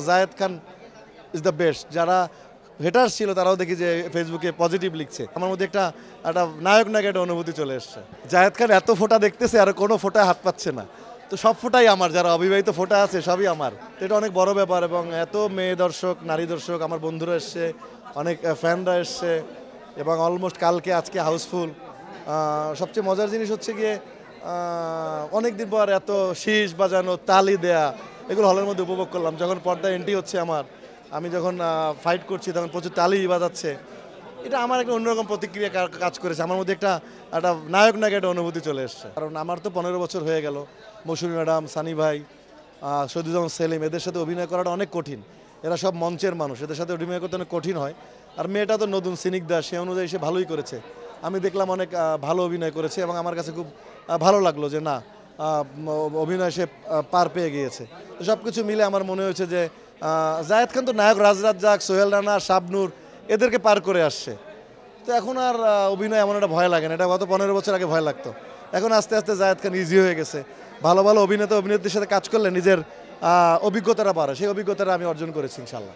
Zayed Khan is the best. যারা haters ছিল তারাও দেখি যে ফেসবুকে পজিটিভ লিখছে। আমার মধ্যে একটা একটা নায়ক নায়ক একটা অনুভূতি চলে এসছে। জায়েদ খান এত ফোঁটা দেখতেছে আর কোনো ফোঁটায় হাত পাচ্ছে না, তো সব ফোঁটাই আমার, যারা অবিবাহিত ফোঁটা আছে সবই আমার। তো এটা অনেক বড় ব্যাপার এবং এত মেয়ে দর্শক, নারী দর্শক, আমার বন্ধুরা এসছে, অনেক ফ্যানরা এসছে এবং অলমোস্ট কালকে আজকে হাউসফুল। সবচেয়ে মজার জিনিস হচ্ছে গিয়ে অনেক দিন পর এত শীষ বাজানো, তালি দেয়া, এগুলো হলের মধ্যে উপভোগ করলাম। যখন পর্দা এন্ট্রি হচ্ছে আমার, আমি যখন ফাইট করছি তখন প্রচুর তালি বাজাচ্ছে। এটা আমার একটা অন্যরকম প্রতিক্রিয়া কাজ করেছে। আমার মধ্যে একটা একটা নায়ক নায়ক একটা অনুভূতি চলে এসছে। কারণ আমার তো 15 বছর হয়ে গেল। মৌসুমী ম্যাডাম, সানি ভাই, শহীদুজ্জামান সেলিম, এদের সাথে অভিনয় করাটা অনেক কঠিন। এরা সব মঞ্চের মানুষ, এদের সাথে অভিনয় করতে অনেক কঠিন হয়। আর মেয়েটা তো নতুন, সিনিকদা, সে অনুযায়ী সে ভালোই করেছে। আমি দেখলাম অনেক ভালো অভিনয় করেছে এবং আমার কাছে খুব ভালো লাগলো যে না, অভিনয় সে পার পেয়ে গিয়েছে। তো সব কিছু মিলে আমার মনে হয়েছে যে জায়েদ খান তো নায়ক, রাজরাজ জাক, সোহেল রানা, শাবনূর, এদেরকে পার করে আসছে। তো এখন আর অভিনয় এমন একটা ভয় লাগে না। এটা গত 15 বছর আগে ভয় লাগতো। এখন আস্তে আস্তে জায়েদ খান ইজি হয়ে গেছে। ভালো ভালো অভিনেতা অভিনেত্রীর সাথে কাজ করলে নিজের অভিজ্ঞতাটা বাড়ে। সেই অভিজ্ঞতাটা আমি অর্জন করেছি ইনশাল্লাহ।